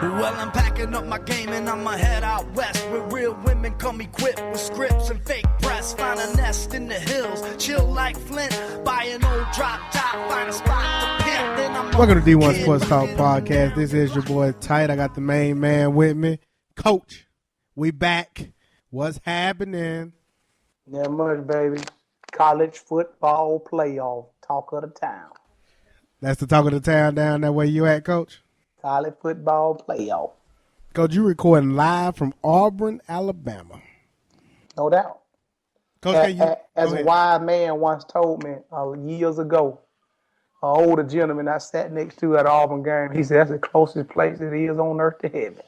Well, I'm packing up my game and I'ma head out west, where real women come equipped with scripts and fake breasts. Find a nest in the hills, chill like Flint, buy an old drop top, find a spot to pimp, then I'm Welcome to D1 Sports Talk Podcast. This is your boy Tight. I got the main man with me, Coach. We back. What's happening? Not much, baby. College football playoff, talk of the town. That's the talk of the town down that way you at, Coach? College football playoff. Coach, you recording live from Auburn, Alabama. No doubt. Coach, as a wise man once told me years ago, an older gentleman I sat next to at an Auburn game, he said that's the closest place it is on earth to heaven.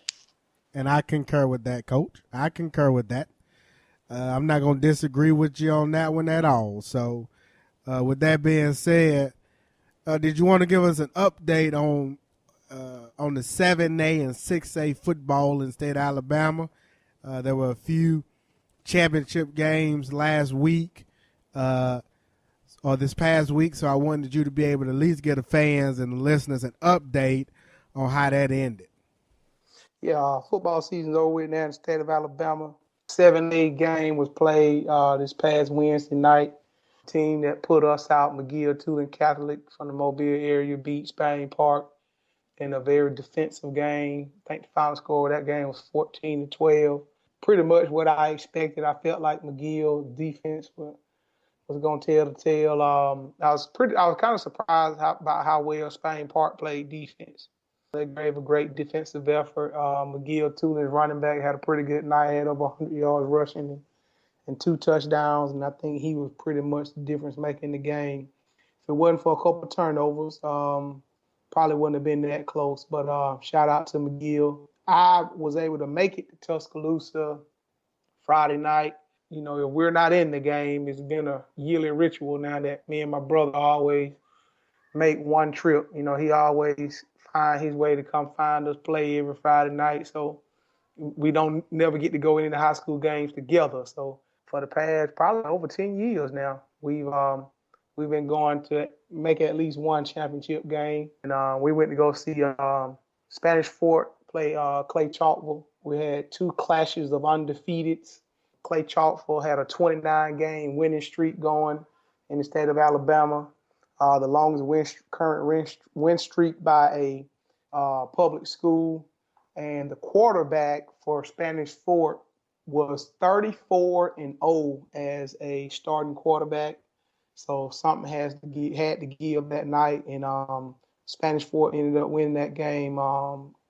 And I concur with that, Coach. I concur with that. I'm not going to disagree with you on that one at all. So, with that being said, did you want to give us an update on the 7A and 6A football in the state of Alabama? There were a few championship games last week or this past week, so I wanted you to be able to at least get the fans and the listeners an update on how that ended. Yeah, football season's over with now in the state of Alabama. 7A game was played this past Wednesday night. Team that put us out, McGill-Tulane Catholic from the Mobile area, beat Spain Park in a very defensive game. I think the final score of that game was 14-12. Pretty much what I expected. I felt like McGill defense was going to tell the tale. I was kind of surprised about how well Spain Park played defense. They gave a great defensive effort. McGill-Tulane's running back had a pretty good night, had over 100 yards rushing and 2 touchdowns, and I think he was pretty much the difference maker in the game. If it wasn't for a couple of turnovers, probably wouldn't have been that close. But shout out to McGill. I was able to make it to Tuscaloosa Friday night. You know, if we're not in the game, it's been a yearly ritual now that me and my brother always make one trip. You know, he always find his way to come find us, play every Friday night. So we don't never get to go into high school games together. So for the past probably over 10 years now, we've been going to make at least one championship game. And we went to go see Spanish Fort play Clay Chalkville. We had 2 clashes of undefeateds. Clay Chalkville had a 29-game winning streak going in the state of Alabama. The longest current win streak by a public school. And the quarterback for Spanish Fort was 34-0 as a starting quarterback. So something had to give that night. And Spanish Fort ended up winning that game.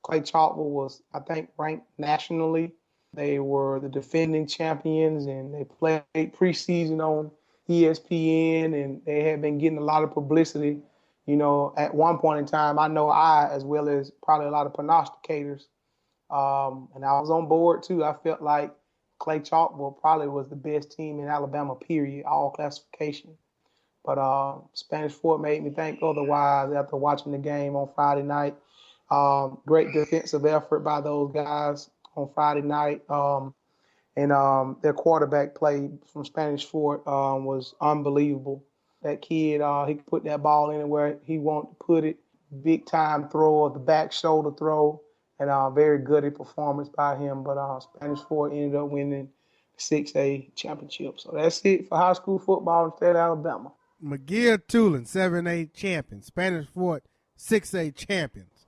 Clay Chalkville was, I think, ranked nationally. They were the defending champions, and they played preseason on ESPN, and they had been getting a lot of publicity. You know, at one point in time, I know as well as probably a lot of prognosticators, and I was on board too. I felt like Clay Chalkville probably was the best team in Alabama, period, all classification. But Spanish Fort made me think otherwise after watching the game on Friday night. Great defensive effort by those guys on Friday night. And their quarterback play from Spanish Fort was unbelievable. That kid, he could put that ball anywhere he wanted to put it. Big time throw, the back shoulder throw, and very good performance by him. But Spanish Fort ended up winning the 6A championship. So that's it for high school football in the state of Alabama. McGill-Tulane, 7A champions. Spanish Fort, 6A champions.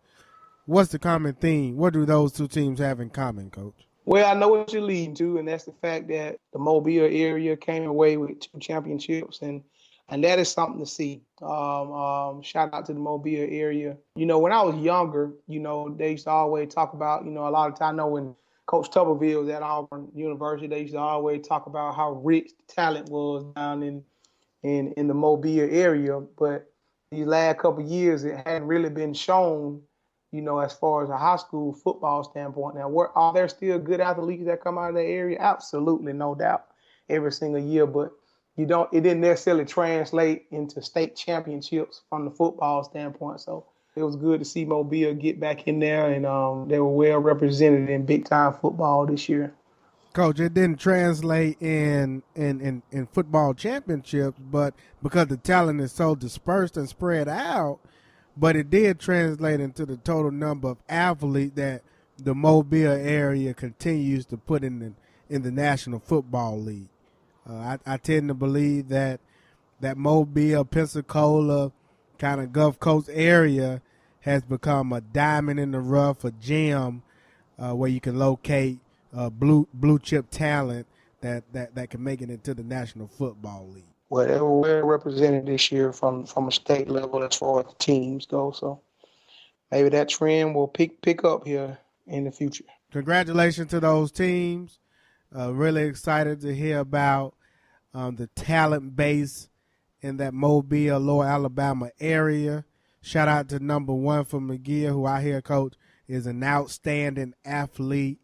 What's the common theme? What do those 2 teams have in common, Coach? Well, I know what you're leading to, and that's the fact that the Mobile area came away with 2 championships, and that is something to see. Shout out to the Mobile area. You know, when I was younger, you know, they used to always talk about, you know, a lot of time, I know when Coach Tuberville was at Auburn University, they used to always talk about how rich the talent was down in the Mobile area. But these last couple of years, it hadn't really been shown, you know, as far as a high school football standpoint. Now, are there still good athletes that come out of that area? Absolutely, no doubt, every single year. But it didn't necessarily translate into state championships from the football standpoint. So it was good to see Mobile get back in there, and they were well represented in big-time football this year. Coach, it didn't translate in football championships, but because the talent is so dispersed and spread out. but it did translate into the total number of athletes that the Mobile area continues to put in the National Football League. I tend to believe that Mobile, Pensacola, kind of Gulf Coast area has become a diamond in the rough, a gem where you can locate blue chip talent that can make it into the National Football League. Whatever we're represented this year from a state level as far as the teams go. So maybe that trend will pick up here in the future. Congratulations to those teams. Really excited to hear about the talent base in that Mobile, Lower Alabama area. Shout out to number 1 for McGill, who I hear, Coach, is an outstanding athlete,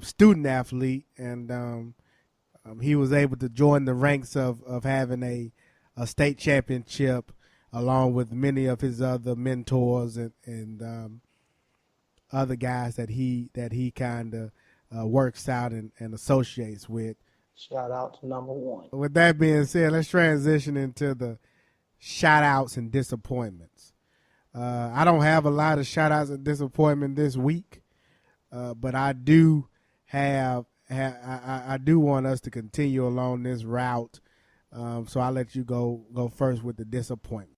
student athlete, and he was able to join the ranks of having a state championship along with many of his other mentors and other guys that he kind of works out and associates with. Shout out to number 1. With that being said, let's transition into the shout-outs and disappointments. I don't have a lot of shout-outs and disappointment this week, but I do I do want us to continue along this route, so I'll let you go first with the disappointment.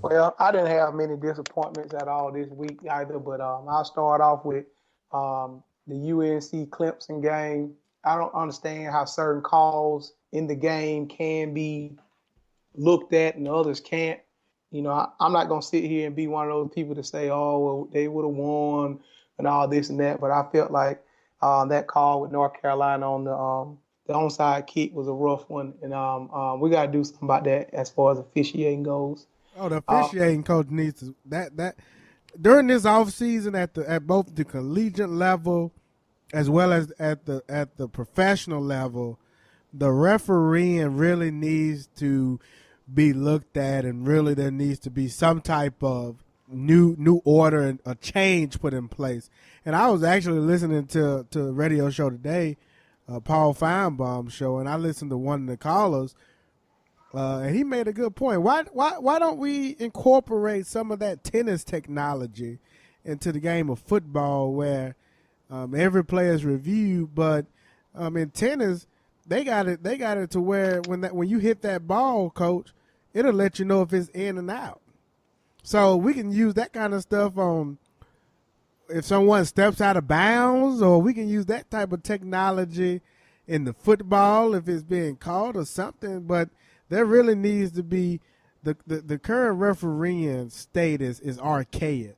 Well, I didn't have many disappointments at all this week either, but I'll start off with the UNC Clemson game. I don't understand how certain calls in the game can be looked at and others can't. You know, I'm not going to sit here and be one of those people to say, oh, well, they would have won and all this and that. But I felt like that call with North Carolina on the onside kick was a rough one. And we got to do something about that as far as officiating goes. Oh, the officiating coach needs to that during this offseason at both the collegiate level as well as at the professional level, the refereeing really needs to be looked at, and really there needs to be some type of new order and a change put in place. And I was actually listening to a radio show today, Paul Feinbaum's show, and I listened to one of the callers, and he made a good point. Why don't we incorporate some of that tennis technology into the game of football, where every player is reviewed, but in tennis they got it to where when you hit that ball, Coach, it'll let you know if it's in and out. So we can use that kind of stuff on if someone steps out of bounds, or we can use that type of technology in the football if it's being called or something. But there really needs to be the current refereeing state is archaic,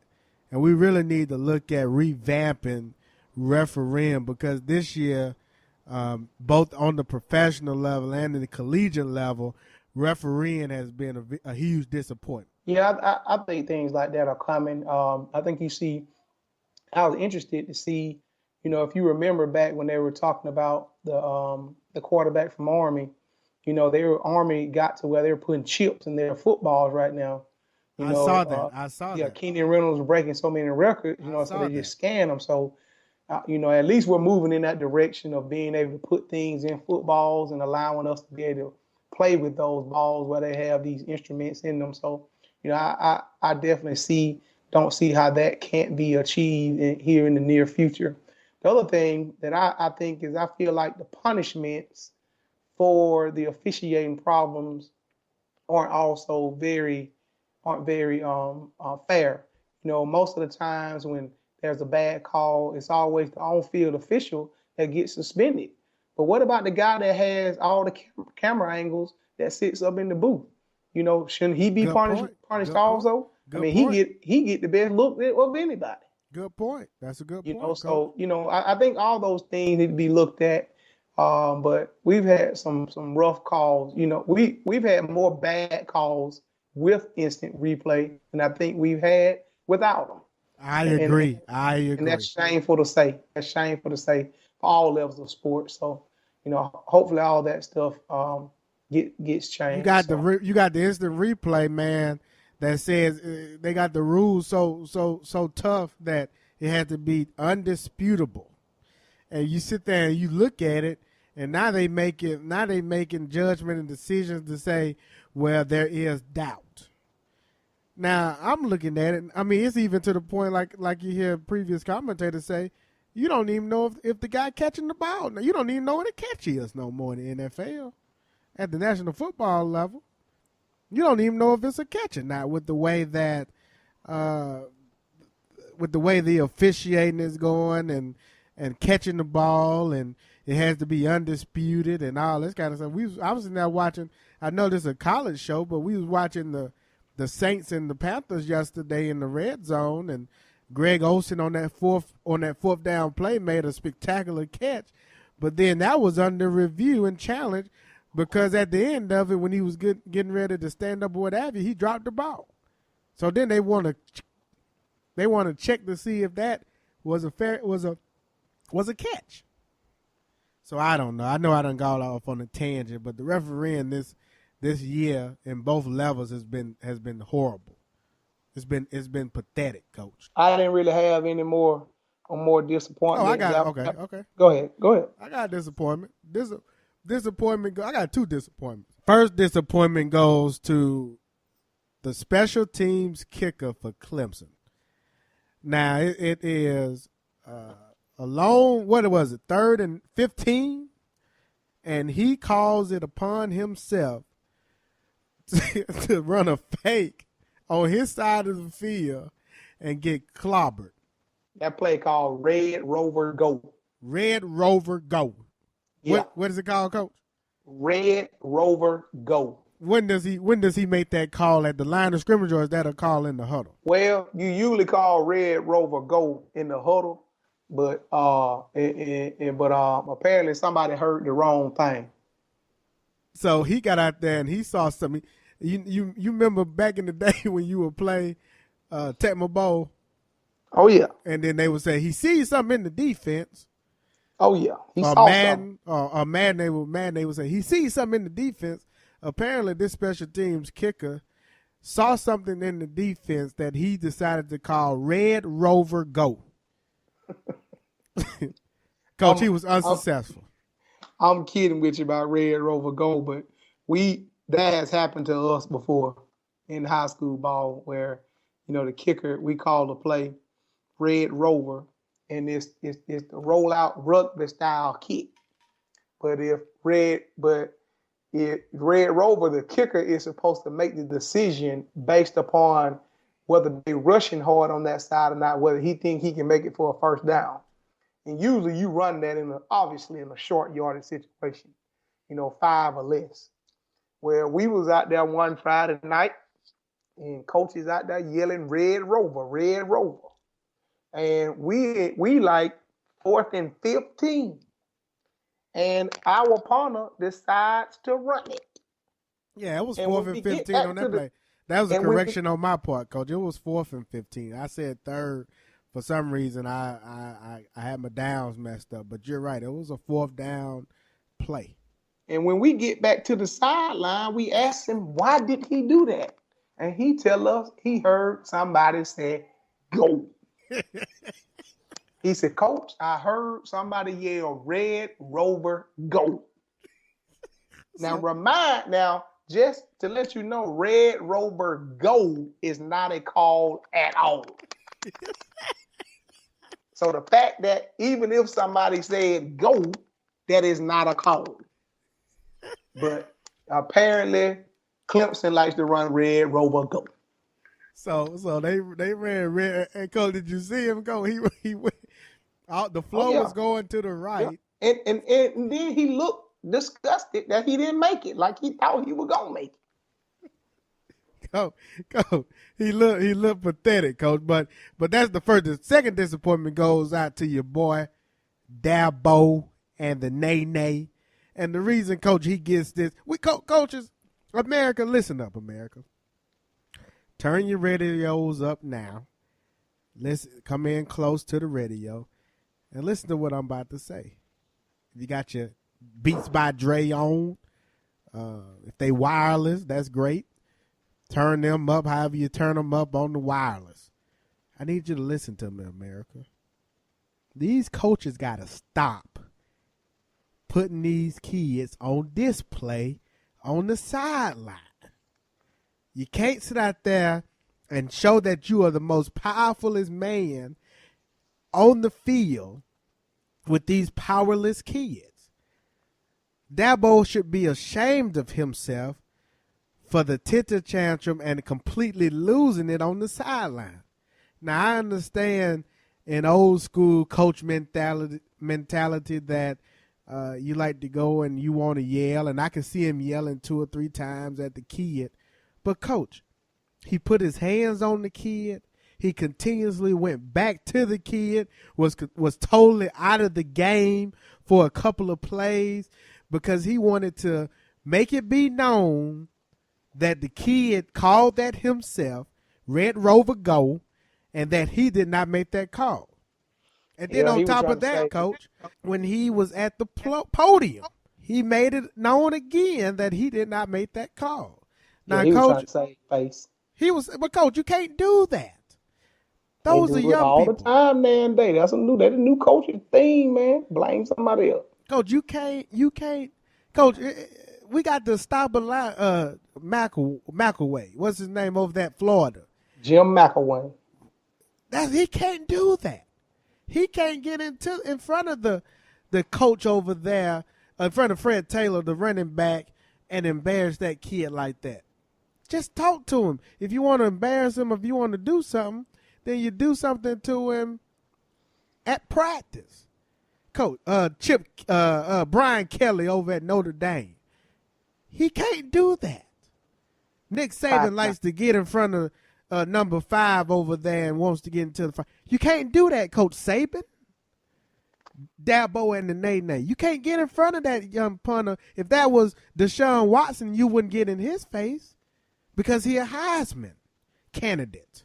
and we really need to look at revamping refereeing, because this year, both on the professional level and the collegiate level, refereeing has been a huge disappointment. Yeah, I think things like that are coming. I think I was interested to see, if you remember back when they were talking about the quarterback from Army, Army got to where they were putting chips in their footballs right now. I saw that. Yeah, Keenan Reynolds was breaking so many records, so they just scan them. So, at least we're moving in that direction of being able to put things in footballs and allowing us to be able to play with those balls where they have these instruments in them. So, I definitely don't see how that can't be achieved here in the near future. The other thing that I think is I feel like the punishments for the officiating problems aren't very fair. Most of the times when there's a bad call, it's always the on-field official that gets suspended. But what about the guy that has all the camera angles that sits up in the booth? Shouldn't he be punished also? He get the best look of anybody. Good point. That's a good point. So I think all those things need to be looked at. But we've had some rough calls. We've had more bad calls with instant replay than I think we've had without them. I agree. And that's shameful to say. For all levels of sports. So, hopefully all that stuff gets changed. You got the instant replay, man, that says they got the rules so tough that it had to be undisputable. And you sit there and you look at it, And now they making judgment and decisions to say, well, there is doubt. Now I'm looking at it. I mean, it's even to the point like you hear previous commentators say, you don't even know if the guy catching the ball. Now, you don't even know what a catch is no more in the NFL. At the National Football level, you don't even know if it's a catch or not with the way that the officiating is going and catching the ball, and it has to be undisputed and all this kind of stuff. I was in there watching. I know this is a college show, but we was watching the Saints and the Panthers yesterday in the red zone, and Greg Olsen on that fourth down play made a spectacular catch, but then that was under review and challenge because at the end of it, when he was getting ready to stand up or what have you, he dropped the ball. So then they want to check to see if that was a catch. So I don't know. I know I done got off on a tangent, but the refereeing this year in both levels has been horrible. It's been pathetic, Coach. I didn't really have any more disappointment. Oh, I got okay. Go ahead. I got disappointment. Disappointment. I got two disappointments. First disappointment goes to the special teams kicker for Clemson. Now it is a long. What was it? 3rd and 15, and he calls it upon himself to run a fake on his side of the field and get clobbered. That play called Red Rover Go. Red Rover Go. Yeah. What is it called, Coach? Red Rover Go. When does he make that call at the line of scrimmage, or is that a call in the huddle? Well, you usually call Red Rover Go in the huddle, but apparently somebody heard the wrong thing. So he got out there and he saw something. You remember back in the day when you would play Tecmo Bowl? Oh yeah. And then they would say he sees something in the defense. Oh yeah. He saw Madden, or Madden. They would say he sees something in the defense. Apparently, this special teams kicker saw something in the defense that he decided to call Red Rover Go. Coach, he was unsuccessful. I'm kidding with you about Red Rover Go, but that has happened to us before in high school ball where, the kicker, we call the play Red Rover, and it's the rollout rugby style kick. But if Red Rover, the kicker, is supposed to make the decision based upon whether they're rushing hard on that side or not, whether he think he can make it for a first down. And usually you run that obviously in a short yardage situation, 5 or less. Where we was out there one Friday night and coaches out there yelling Red Rover, Red Rover. And we like 4th and 15. And our punter decides to run it. Yeah, it was 4th and 15 on that play. That was a correction on my part, Coach. It was 4th and 15. I said 3rd. For some reason, I had my downs messed up. But you're right. It was a 4th down play. And when we get back to the sideline, we ask him, why did he do that? And he tell us he heard somebody say, go. He said, Coach, I heard somebody yell, Red Rover, go. Now, just to let you know, Red Rover, go is not a call at all. So the fact that even if somebody said go, that is not a call. But apparently, Clemson likes to run Red Rover Go. So they ran red. And Coach, did you see him go? He went. The flow was going to the right. Yeah. And then he looked disgusted that he didn't make it, like he thought he was gonna make it. Go. He looked pathetic, Coach. But that's the first. The second disappointment goes out to your boy Dabo and the Nay. And the reason, Coach, he gets this, coaches, America, listen up, America. Turn your radios up now. Listen, come in close to the radio and listen to what I'm about to say. If you got your Beats by Dre on, if they wireless, that's great. Turn them up however you turn them up on the wireless. I need you to listen to me, America. These coaches got to stop putting these kids on display on the sideline. You can't sit out there and show that you are the most powerfulest man on the field with these powerless kids. Dabo should be ashamed of himself for the temper tantrum and completely losing it on the sideline. Now, I understand an old school coach mentality that you like to go and you want to yell, and I can see him yelling 2 or 3 times at the kid. But, Coach, he put his hands on the kid. He continuously went back to the kid, was totally out of the game for a couple of plays because he wanted to make it be known that the kid called that himself, Red Rover go, and that he did not make that call. And then on top of that, Coach, when he was at the podium, he made it known again that he did not make that call. Now, he Coach, was trying to save face. But Coach, you can't do that. Those are young all people. The time, man. That's a new coaching thing, man. Blame somebody else. Coach, you can't. Coach, we got to stop a lot. McElway, what's his name over there, Florida? Jim McElwain. He can't do that. He can't get in front of the coach over there, in front of Fred Taylor, the running back, and embarrass that kid like that. Just talk to him. If you want to embarrass him, if you want to do something, then you do something to him at practice. Coach, Brian Kelly over at Notre Dame. He can't do that. Nick Saban likes to get in front of number 5 over there and wants to get into the fight. You can't do that, Coach Saban. Dabo and the Nay. You can't get in front of that young punter. If that was Deshaun Watson, you wouldn't get in his face because he a Heisman candidate.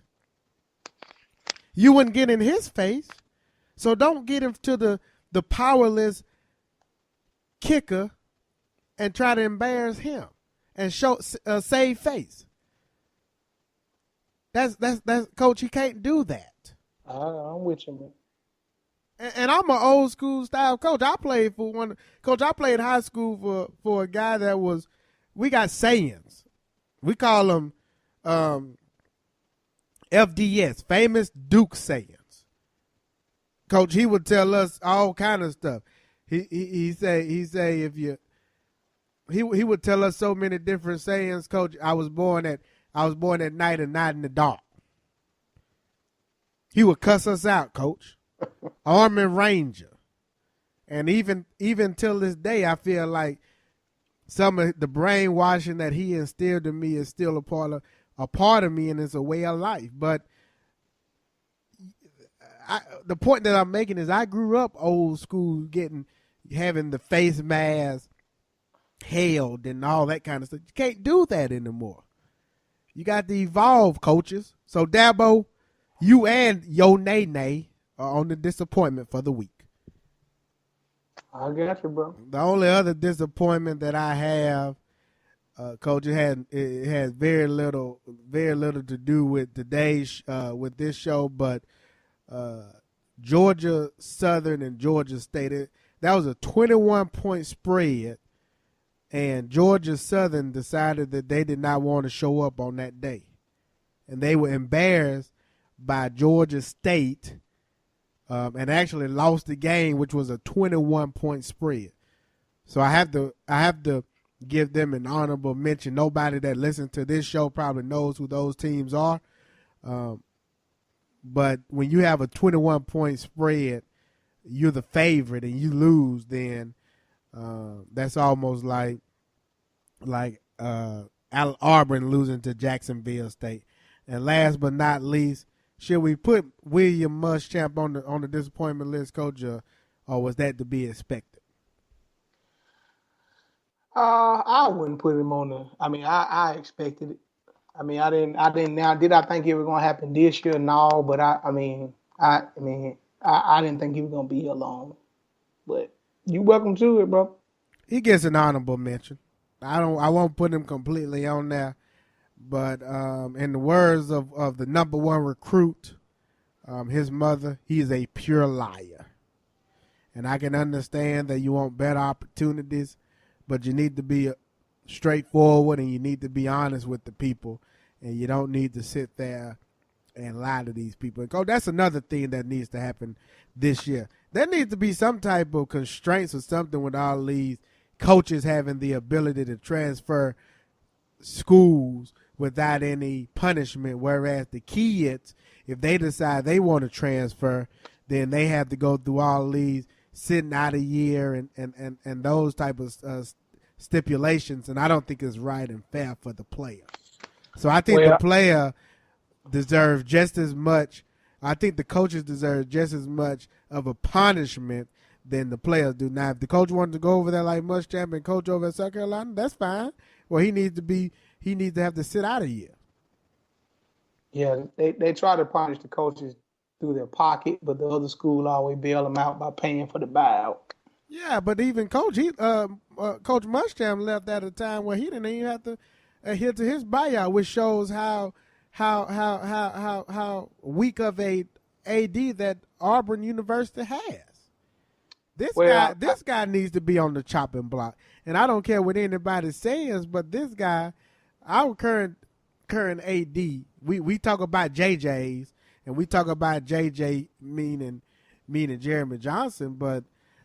You wouldn't get in his face. So don't get into the powerless kicker and try to embarrass him and show save face. That's Coach. He can't do that. I'm with you, man. And I'm an old school style coach. I played high school for a guy that was. We got sayings. We call them FDS, famous Duke sayings. Coach, he would tell us all kind of stuff. He say if you. He would tell us so many different sayings. Coach, I was born at night and not in the dark. He would cuss us out, Coach. Army Ranger. And even till this day, I feel like some of the brainwashing that he instilled in me is still a part of me, and it's a way of life. But the point that I'm making is I grew up old school, having the face mask held and all that kind of stuff. You can't do that anymore. You got to evolve, coaches. So, Dabo, you and Yo Nay are on the disappointment for the week. I got you, bro. The only other disappointment that I have, Coach, it has very little to do with today's with this show, but Georgia Southern and Georgia State. That was a 21-point spread. And Georgia Southern decided that they did not want to show up on that day. And they were embarrassed by Georgia State and actually lost the game, which was a 21-point spread. So I have to give them an honorable mention. Nobody that listens to this show probably knows who those teams are. But when you have a 21-point spread, you're the favorite and you lose, then that's almost like Auburn losing to Jacksonville State. And last but not least, should we put William Muschamp on the disappointment list, Coach, or was that to be expected? I wouldn't put him on the. I mean, I expected it. I mean, I didn't. Now, did I think it was going to happen this year? No, but I didn't think he was going to be here long. But you welcome to it, bro. He gets an honorable mention. I won't put him completely on there, but in the words of the number one recruit, his mother, he is a pure liar. And I can understand that you want better opportunities, but you need to be straightforward and you need to be honest with the people. And you don't need to sit there and lie to these people. And Coach, that's another thing that needs to happen this year. There needs to be some type of constraints or something with all these coaches having the ability to transfer schools without any punishment, whereas the kids, if they decide they want to transfer, then they have to go through all these sitting out a year and those type of stipulations, and I don't think it's right and fair for the player. So I think the player deserves just as much. I think the coaches deserve just as much of a punishment than the players do. Now, if the coach wanted to go over there like Muschamp and coach over at South Carolina, that's fine. Well, he needs to have to sit out a year. Yeah, they try to punish the coaches through their pocket, but the other school always bail them out by paying for the buyout. Yeah, but even Coach Coach Muschamp left at a time where he didn't even have to adhere to his buyout, which shows how weak of a AD that Auburn University has. This guy needs to be on the chopping block, and I don't care what anybody says, but this guy, our current AD, we talk about JJ's and we talk about JJ meaning Jeremy Johnson, but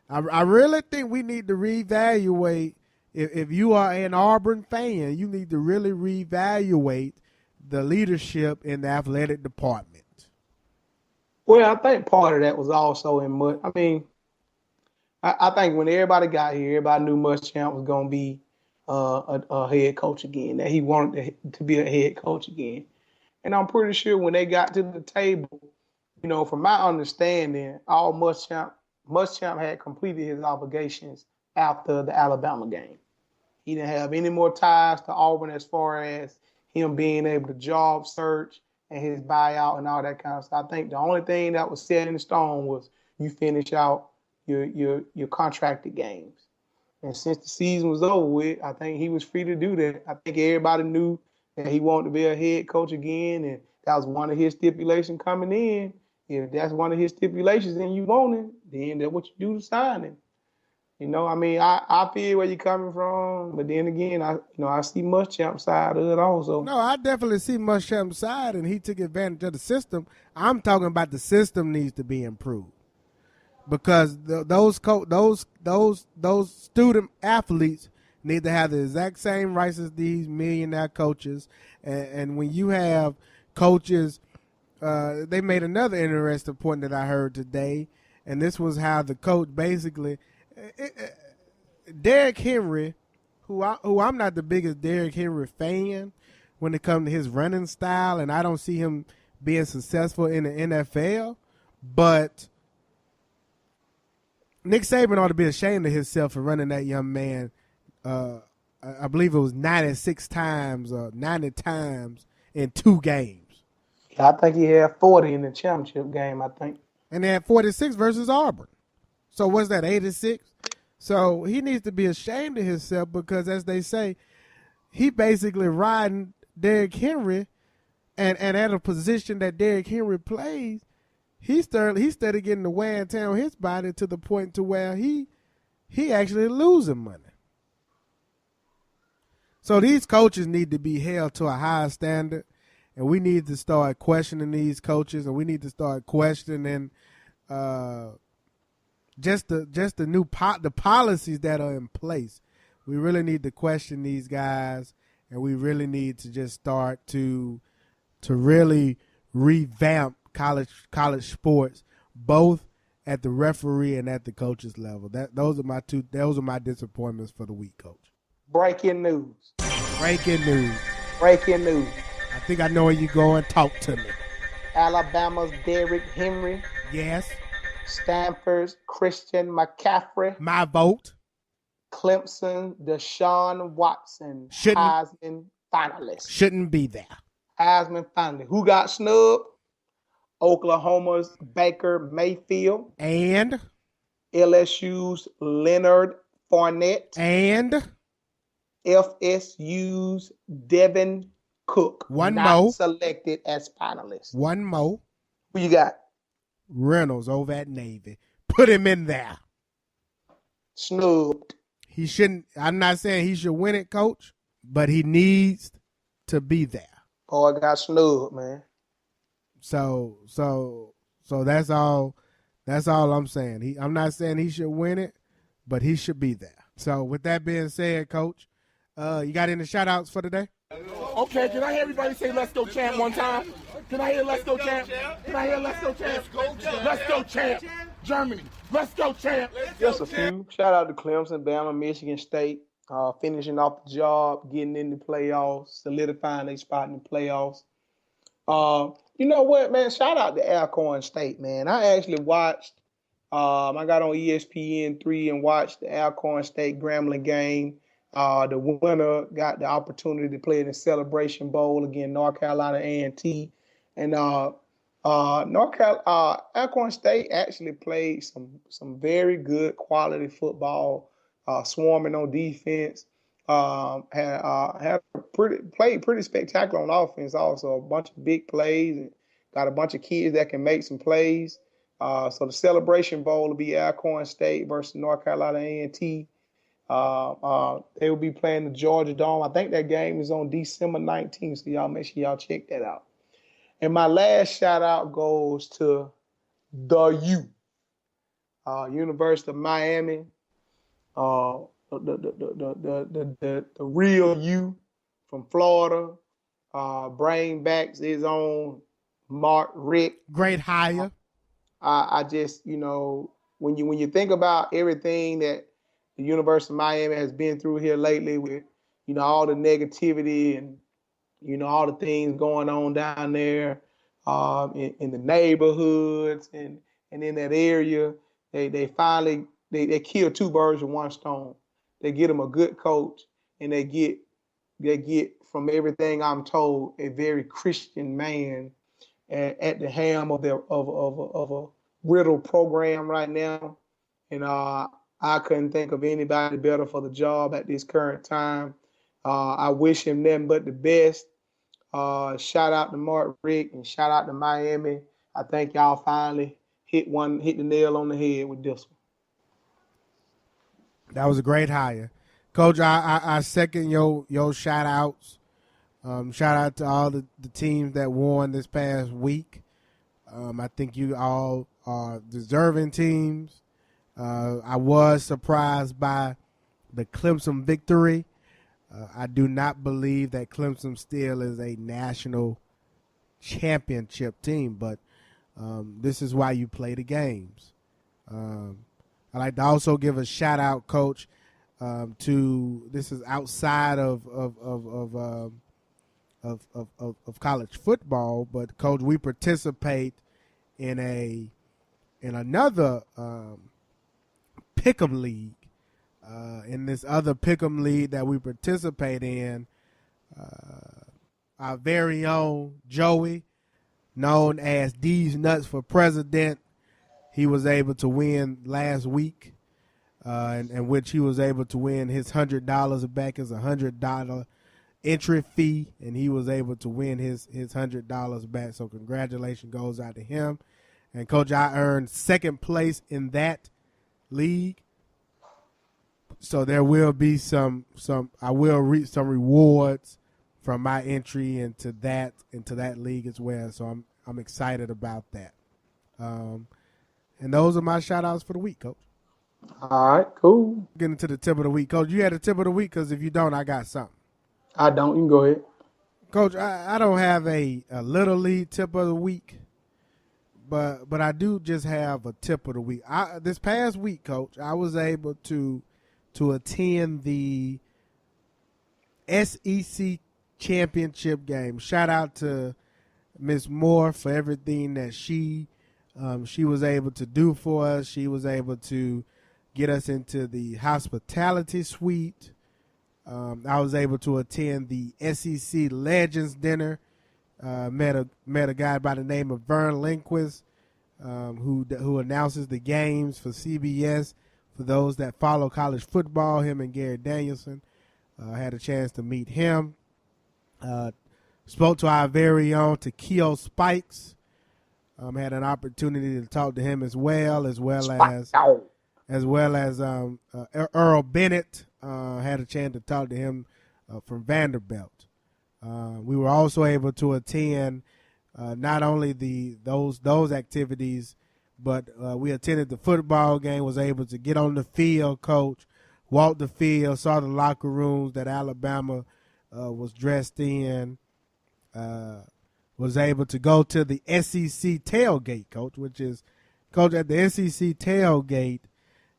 I really think we need to reevaluate. If you are an Auburn fan, you need to really reevaluate the leadership in the athletic department. Well, I think part of that was also in Mutt. I mean, I think when everybody got here, everybody knew Muschamp was going to be a head coach again, that he wanted to be a head coach again. And I'm pretty sure when they got to the table, from my understanding, all Muschamp had completed his obligations after the Alabama game. He didn't have any more ties to Auburn as far as him being able to job search and his buyout and all that kind of stuff. I think the only thing that was set in stone was you finish out your contracted games. And since the season was over with, I think he was free to do that. I think everybody knew that he wanted to be a head coach again, and that was one of his stipulations coming in. If that's one of his stipulations and you want it, then that's what you do to sign him. I feel where you're coming from, but then again, I see Muschamp's side of it also. No, I definitely see Muschamp's side, and he took advantage of the system. I'm talking about the system needs to be improved because those student athletes need to have the exact same rights as these millionaire coaches. And when you have coaches, they made another interesting point that I heard today, and this was how the coach basically. Derrick Henry, who I'm not the biggest Derrick Henry fan when it comes to his running style, and I don't see him being successful in the NFL, but Nick Saban ought to be ashamed of himself for running that young man. I believe it was 96 times or 90 times in 2 games. I think he had 40 in the championship game, I think. And they had 46 versus Auburn. So what's that, 86? So he needs to be ashamed of himself because, as they say, he basically riding Derrick Henry, and at a position that Derrick Henry plays, he started getting the wear and tear on his body to the point to where he actually losing money. So these coaches need to be held to a higher standard, and we need to start questioning these coaches, and we need to start questioning just the policies that are in place. We really need to question these guys, and we really need to just start to really revamp college sports, both at the referee and at the coaches level. Those are my disappointments for the week, Coach. Breaking news. I think I know where you're going. Talk to me. Alabama's Derrick Henry. Yes. Stanford's Christian McCaffrey. My vote. Clemson, Deshaun Watson. Heisman finalist. Shouldn't be there. Heisman finalist. Who got snubbed? Oklahoma's Baker Mayfield. And? LSU's Leonard Fournette. And? FSU's Devin Cook. One not more. Selected as finalist. One more. Who you got? Reynolds over at Navy. Put him in there. Snubbed. He shouldn't. I'm not saying he should win it, Coach, but he needs to be there. Boy, I got snubbed, man. So that's all. That's all I'm saying. I'm not saying he should win it, but he should be there. So with that being said, Coach, you got any shout outs for today? Okay, can I hear everybody say let's go champ one time? Can I hear let's go champ? Can I hear let's go champ? Let's go champ. Germany, let's go champ. Just a few. Shout out to Clemson, Bama, Michigan State, finishing off the job, getting in the playoffs, solidifying their spot in the playoffs. You know what, man? Shout out to Alcorn State, man. I actually watched, I got on ESPN3 and watched the Alcorn State Grambling game. The winner got the opportunity to play in the Celebration Bowl against North Carolina A&T. And Alcorn State actually played some very good quality football, swarming on defense. Played pretty spectacular on offense also. A bunch of big plays and got a bunch of kids that can make some plays. So the Celebration Bowl will be Alcorn State versus North Carolina A&T. They will be playing the Georgia Dome. I think that game is on December 19th, so y'all make sure y'all check that out. And my last shout out goes to the U, University of Miami, the real U from Florida, bring back his own Mark Richt. Great hire. I just, when you think about everything that the University of Miami has been through here lately with, all the negativity and, all the things going on down there in the neighborhoods and in that area, they finally kill two birds with one stone. They get them a good coach, and they get from everything I'm told a very Christian man at the helm of a Riddle program right now, and I couldn't think of anybody better for the job at this current time. I wish him nothing but the best. Shout out to Mark Richt and shout out to Miami. I think y'all finally hit the nail on the head with this one. That was a great hire. Coach, I second your shout outs. Shout out to all the teams that won this past week. I think you all are deserving teams. I was surprised by the Clemson victory. I do not believe that Clemson still is a national championship team, but this is why you play the games. I'd like to also give a shout out, Coach, to this is outside of college football, but Coach, we participate in another pick'em league. In this other pick'em league that we participate in, our very own Joey, known as D's Nuts for President, he was able to win last week, in which he was able to win his $100 back as $100 entry fee, and he was able to win his $100 back. So congratulations goes out to him. And Coach, I earned second place in that league. So there will be I will reap some rewards from my entry into that league as well. So I'm excited about that. And those are my shout outs for the week, Coach. All right, cool. Getting to the tip of the week. Coach, you had a tip of the week, because if you don't, I got something. I don't. You can go ahead. Coach, I don't have a little league tip of the week, but I do just have a tip of the week. This past week, Coach, I was able to attend the SEC championship game. Shout out to Miss Moore for everything that she was able to do for us. She was able to get us into the hospitality suite. I was able to attend the SEC Legends Dinner. Met a guy by the name of Vern Lindquist, who announces the games for CBS. For those that follow college football, him and Gary Danielson, had a chance to meet him. Spoke to our very own Takeo Spikes. Had an opportunity to talk to him as well as as well as Earl Bennett. Had a chance to talk to him from Vanderbilt. We were also able to attend not only those activities, but we attended the football game, was able to get on the field, coach, walk the field, saw the locker rooms that Alabama was dressed in, was able to go to the SEC tailgate, coach, which is, coach, at the SEC tailgate,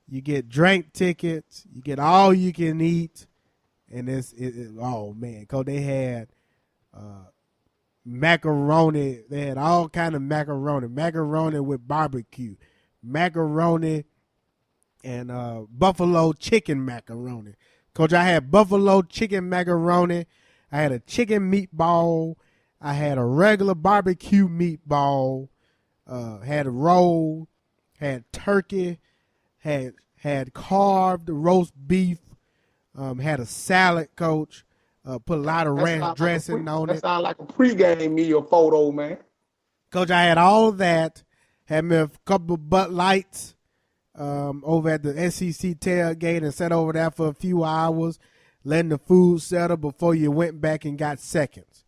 you get drink tickets, you get all you can eat, and oh, man, coach, they had macaroni. They had all kind of macaroni with barbecue, macaroni and buffalo chicken macaroni. Coach, I had buffalo chicken macaroni. I had a chicken meatball. I had a regular barbecue meatball. Had a roll. Had turkey. Had carved roast beef. Had a salad, coach. Put a lot of ranch dressing on it. That sounds like a pregame meal photo, man. Coach, I had all of that. Had me a couple of Bud Lights over at the SEC tailgate and sat over there for a few hours, letting the food settle before you went back and got seconds.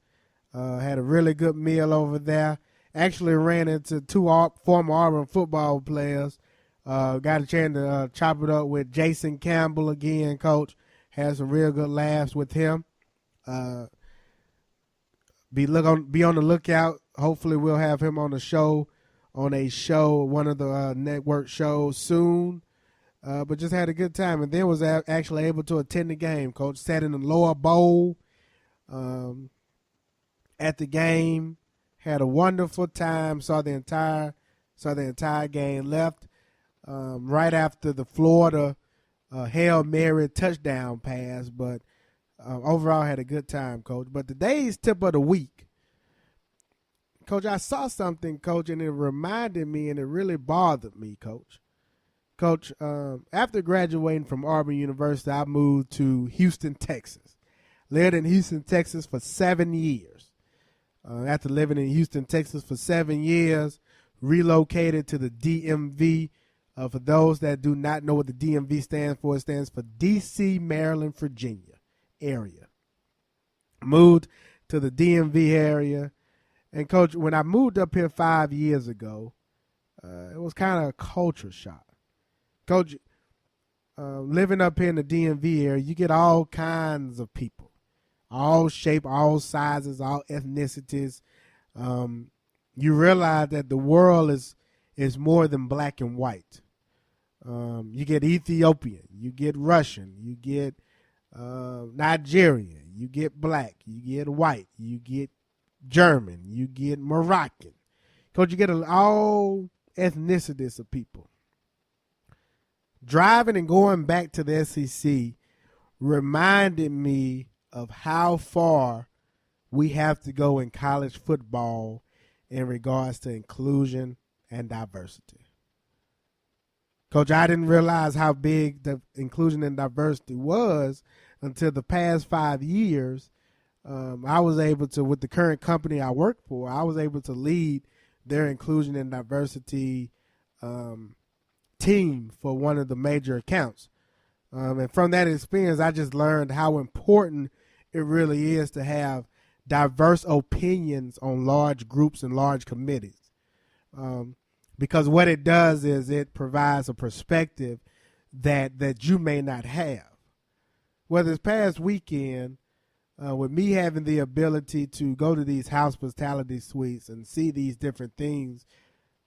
Had a really good meal over there. Actually ran into two former Auburn football players. Got a chance to chop it up with Jason Campbell again, coach. Had some real good laughs with him. Be on the lookout. Hopefully we'll have him on one of the network shows soon. But just had a good time, and then was actually able to attend the game. Coach sat in the lower bowl at the game. Had a wonderful time. Saw the entire game. Left right after the Florida Hail Mary touchdown pass, but overall had a good time, Coach. But today's tip of the week, Coach, I saw something, Coach, and it reminded me, and it really bothered me, Coach. Coach, after graduating from Auburn University, I moved to Houston, Texas. Lived in Houston, Texas for 7 years. After living in Houston, Texas for 7 years, relocated to the DMV. For those that do not know what the DMV stands for, it stands for D.C., Maryland, Virginia area. Moved to the DMV area. And, Coach, when I moved up here 5 years ago, it was kind of a culture shock. Coach, living up here in the DMV area, you get all kinds of people, all shapes, all sizes, all ethnicities. You realize that the world is more than black and white. You get Ethiopian, you get Russian, you get Nigerian, you get black, you get white, you get German, you get Moroccan. Coach, you get all ethnicities of people. Driving and going back to the SEC reminded me of how far we have to go in college football in regards to inclusion and diversity. Coach, I didn't realize how big the inclusion and diversity was until the past 5 years. I was able to, with the current company I work for, I was able to lead their inclusion and diversity team for one of the major accounts. And from that experience, I just learned how important it really is to have diverse opinions on large groups and large committees. Because what it does is it provides a perspective that you may not have. Well, this past weekend, with me having the ability to go to these hospitality suites and see these different things,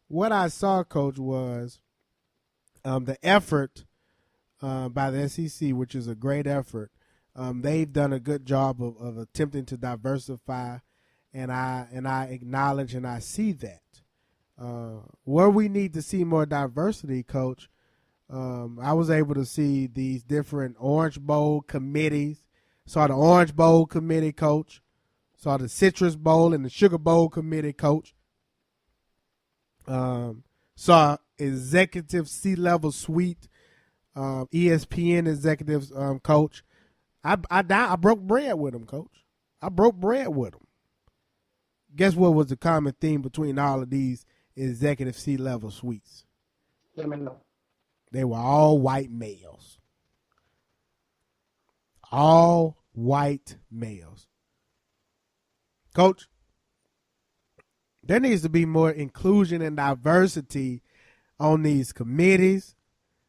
what I saw, Coach, was the effort by the SEC, which is a great effort. They've done a good job of attempting to diversify, and I acknowledge and I see that. Where we need to see more diversity, Coach, I was able to see these different Orange Bowl committees. Saw the Orange Bowl committee, Coach. Saw the Citrus Bowl and the Sugar Bowl committee, Coach. Saw executive C-level suite, ESPN executives, Coach. I broke bread with them, Coach. I broke bread with them. Guess what was the common theme between all of these executive C-level suites? Let me know. They were all white males. All white males. Coach, there needs to be more inclusion and diversity on these committees,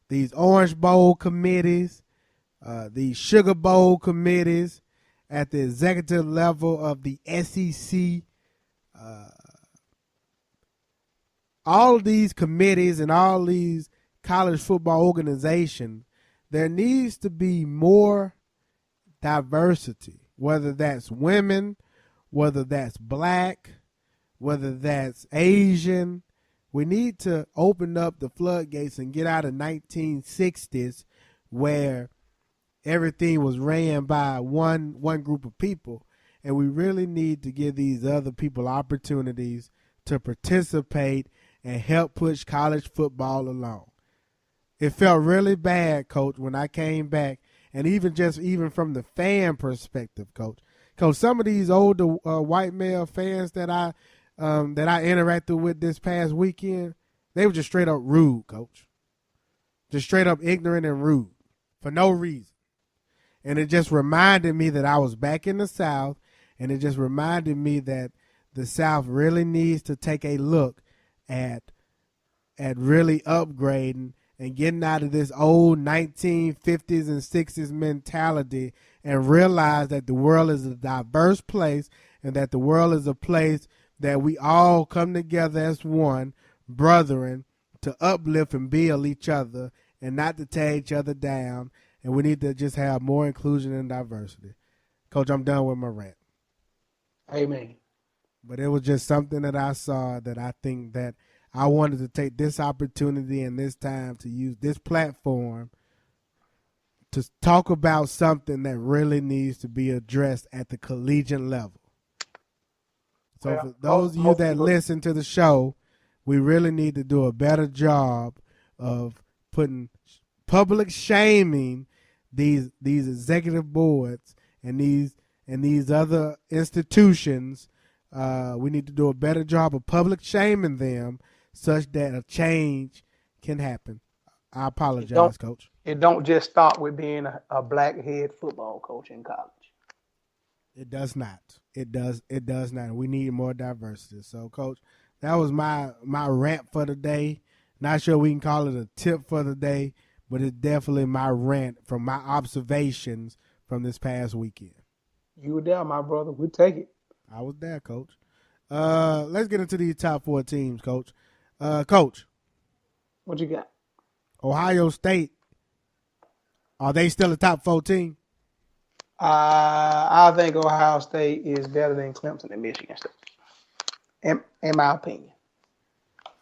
these Orange Bowl committees, these Sugar Bowl committees, at the executive level of the SEC. All of these committees and all these college football organizations, there needs to be more diversity, whether that's women, whether that's black, whether that's Asian. We need to open up the floodgates and get out of 1960s where everything was ran by one group of people, and we really need to give these other people opportunities to participate and help push college football along. It felt really bad, Coach, when I came back, and even from the fan perspective, Coach. Coach, some of these older white male fans that I interacted with this past weekend, they were just straight up rude, Coach. Just straight up ignorant and rude for no reason. And it just reminded me that I was back in the South, and it just reminded me that the South really needs to take a look at really upgrading and getting out of this old 1950s and 60s mentality and realize that the world is a diverse place and that the world is a place that we all come together as one, brethren, to uplift and build each other and not to tear each other down. And we need to just have more inclusion and diversity. Coach, I'm done with my rant. Amen. But it was just something that I saw that I think that I wanted to take this opportunity and this time to use this platform to talk about something that really needs to be addressed at the collegiate level. So for those of you that listen to the show, we really need to do a better job of putting public shaming these executive boards and these other institutions. We need to do a better job of public shaming them such that a change can happen. I apologize, Coach. It don't just start with being a black head football coach in college. It does not. It does not. We need more diversity. So, Coach, that was my rant for the day. Not sure we can call it a tip for the day, but it's definitely my rant from my observations from this past weekend. You were there, my brother. We'll take it. I was there, Coach. Let's get into these top four teams, Coach. Coach. What you got? Ohio State. Are they still a top four team? I think Ohio State is better than Clemson and Michigan State, in my opinion.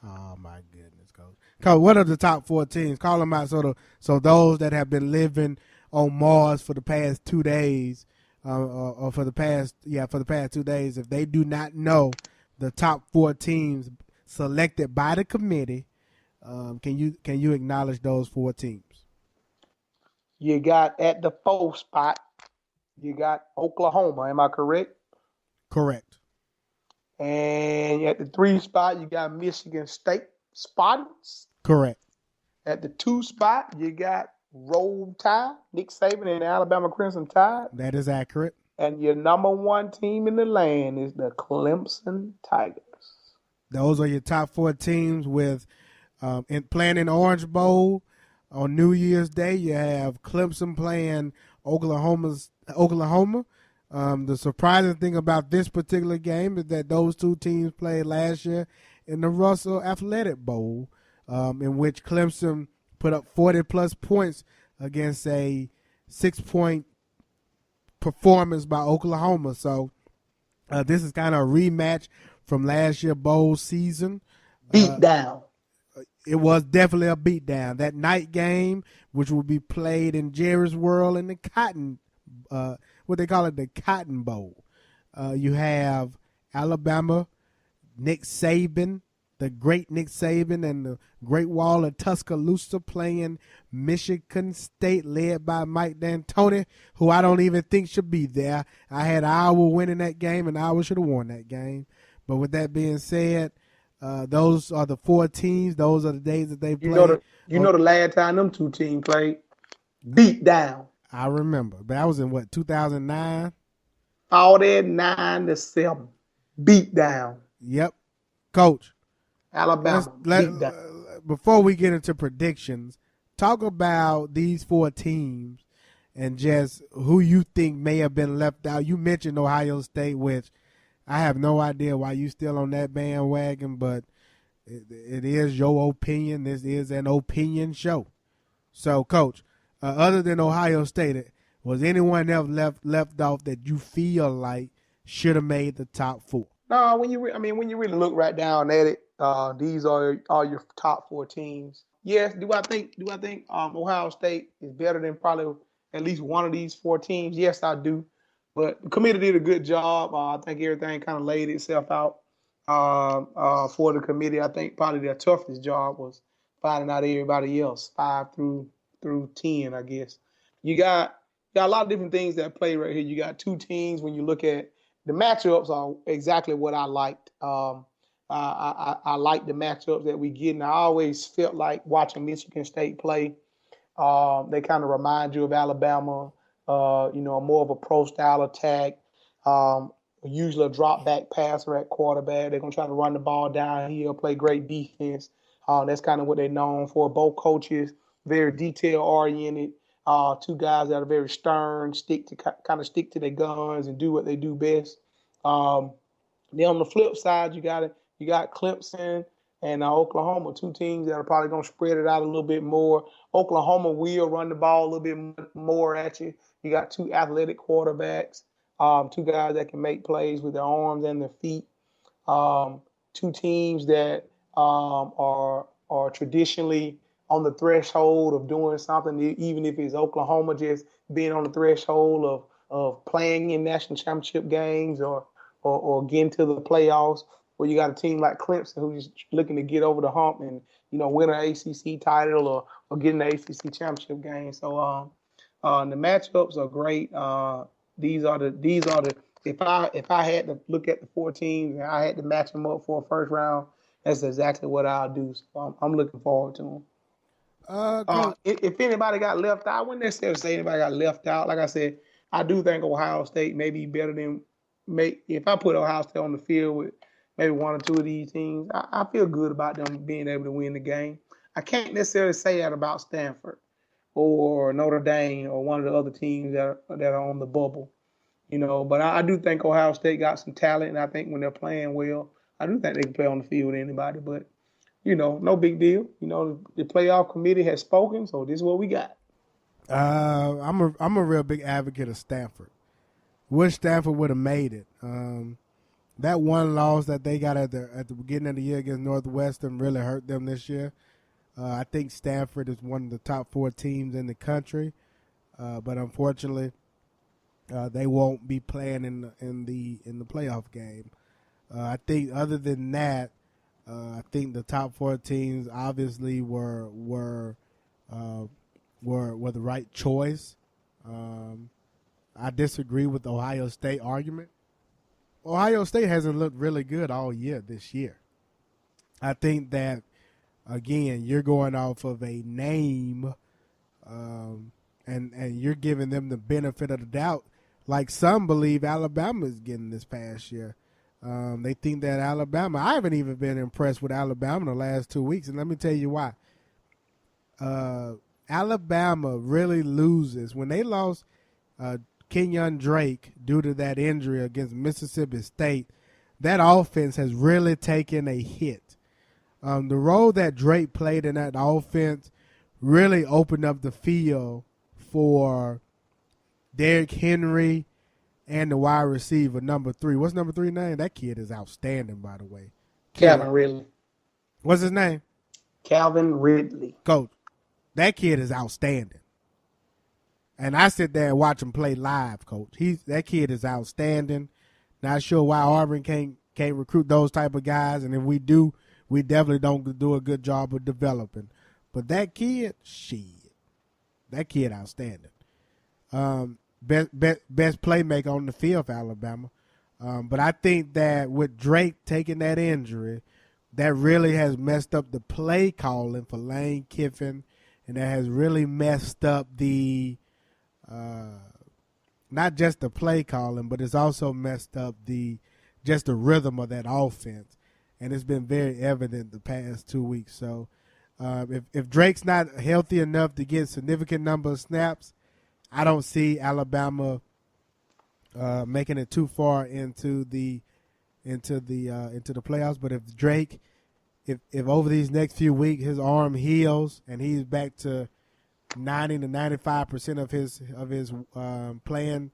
Oh, my goodness, Coach. Coach, what are the top four teams? Call them out so those that have been living on Mars for the past 2 days, or for the past 2 days, if they do not know the top four teams selected by the committee, can you acknowledge those four teams? You got at the 4th spot, you got Oklahoma. Am I correct? Correct. And at the 3 spot, you got Michigan State Spartans. Correct. At the 2 spot, you got Roll Tide, Nick Saban and the Alabama Crimson Tide. That is accurate. And your number one team in the land is the Clemson Tigers. Those are your top four teams with playing in the Orange Bowl on New Year's Day. You have Clemson playing Oklahoma. The surprising thing about this particular game is that those two teams played last year in the Russell Athletic Bowl, in which Clemson put up 40-plus points against a 6-point performance by Oklahoma. So this is kind of a rematch from last year's bowl season. Beat down. It was definitely a beatdown. That night game, which will be played in Jerry's World in the Cotton, what they call it, the Cotton Bowl. You have Alabama, Nick Saban, the great Nick Saban, and the Great Wall of Tuscaloosa playing Michigan State, led by Mike D'Antoni, who I don't even think should be there. I had Iowa winning that game, and Iowa should have won that game. But with that being said, Those are the 4 teams. Those are the days that they You played. know the last time them two teams played, beat down. I remember. But that was in what, 2009? All that 9-7, beat down. Yep. Coach, Alabama, beat down. before we get into predictions, talk about these 4 teams and just who you think may have been left out. You mentioned Ohio State, which I have no idea why you still on that bandwagon, but it is your opinion. This is an opinion show. So, Coach, other than Ohio State, was anyone else left off that you feel like should have made the top 4? No, when you really look right down at it, these are your top 4 teams. Yes, do I think Ohio State is better than probably at least one of these 4 teams? Yes, I do. But the committee did a good job. I think everything kind of laid itself out for the committee. I think probably their toughest job was finding out everybody else, 5 through 10, I guess. You got a lot of different things that play right here. You got 2 teams. When you look at the matchups, are exactly what I liked. I like the matchups that we get, and I always felt like watching Michigan State play. They kind of remind you of Alabama. More of a pro-style attack. Usually a drop-back passer at quarterback. They're going to try to run the ball downhill, play great defense. That's kind of what they're known for. Both coaches, very detail-oriented. 2 guys that are very stern, stick to their guns and do what they do best. Then on the flip side, you got Clemson and Oklahoma, 2 teams that are probably going to spread it out a little bit more. Oklahoma will run the ball a little bit more at you. You got 2 athletic quarterbacks, 2 guys that can make plays with their arms and their feet. 2 teams that are traditionally on the threshold of doing something, even if it's Oklahoma just being on the threshold of playing in national championship games or getting to the playoffs. Where you got a team like Clemson who's looking to get over the hump and win an ACC title or get an ACC championship game. So the matchups are great. These are the if I had to look at the 4 teams and I had to match them up for a first round, that's exactly what I'll do. So I'm looking forward to them. If anybody got left out, I wouldn't necessarily say anybody got left out. Like I said, I do think Ohio State may be better than if I put Ohio State on the field with maybe 1 or 2 of these teams, I feel good about them being able to win the game. I can't necessarily say that about Stanford or Notre Dame or one of the other teams that are on the bubble, But I do think Ohio State got some talent, and I think when they're playing well, I do think they can play on the field with anybody. But no big deal. The playoff committee has spoken, so this is what we got. I'm a real big advocate of Stanford. Wish Stanford would have made it. That one loss that they got at the beginning of the year against Northwestern really hurt them this year. I think Stanford is one of the top 4 teams in the country, but unfortunately, they won't be playing in the playoff game. I think other than that, I think the top 4 teams obviously were the right choice. I disagree with the Ohio State argument. Ohio State hasn't looked really good all year this year. I think that, again, you're going off of a name and you're giving them the benefit of the doubt. Like some believe Alabama is getting this past year. They think that Alabama – I haven't even been impressed with Alabama in the last 2 weeks, and let me tell you why. Alabama really loses. When they lost Kenyon Drake due to that injury against Mississippi State, that offense has really taken a hit. The role that Drake played in that offense really opened up the field for Derrick Henry and the wide receiver, number 3. What's number 3 name? That kid is outstanding, by the way. Calvin Ridley. What's his name? Calvin Ridley. Coach, that kid is outstanding. And I sit there and watch him play live, Coach. That kid is outstanding. Not sure why Auburn can't recruit those type of guys, and if we do, we definitely don't do a good job of developing. But that kid, that kid outstanding. Best playmaker on the field for Alabama. But I think that with Drake taking that injury, that really has messed up the play calling for Lane Kiffin, and that has really messed up the not just the play calling, but it's also messed up the rhythm of that offense, and it's been very evident the past 2 weeks. So if Drake's not healthy enough to get significant number of snaps, I don't see Alabama making it too far into the playoffs. But if Drake, if over these next few weeks his arm heals and he's back to 90 to 95% of his playing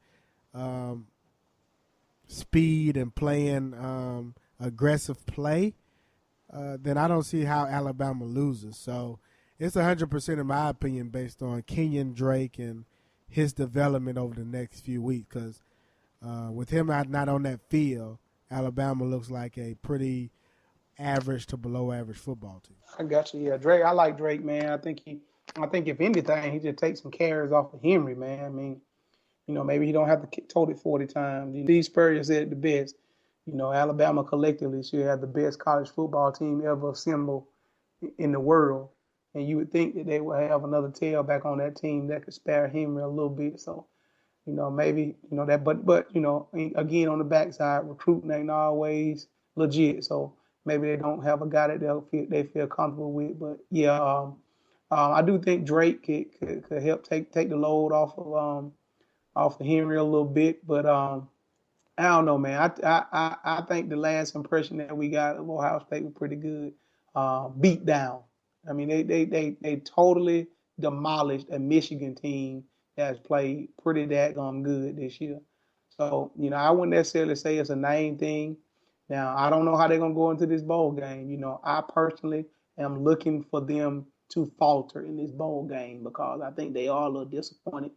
speed and playing aggressive play, then I don't see how Alabama loses. So it's 100% in my opinion based on Kenyon Drake and his development over the next few weeks. Because with him not on that field, Alabama looks like a pretty average to below average football team. I got you. Yeah, Drake. I like Drake, man. I think if anything, he just takes some carries off of Henry, man. I mean, maybe he don't have to tote it 40 times. Steve Spurrier said it the best. Alabama collectively should have the best college football team ever assembled in the world. And you would think that they would have another tailback on that team that could spare Henry a little bit. So, maybe, that, but again, on the backside, recruiting ain't always legit. So maybe they don't have a guy that they feel comfortable with. But yeah, I do think Drake could help take the load off of Henry a little bit. But I don't know, man. I think the last impression that we got of Ohio State was pretty good. Beat down. I mean, they totally demolished a Michigan team that's played pretty daggone good this year. So, I wouldn't necessarily say it's a name thing. Now, I don't know how they're going to go into this bowl game. I personally am looking for them to falter in this bowl game because I think they are a little disappointed.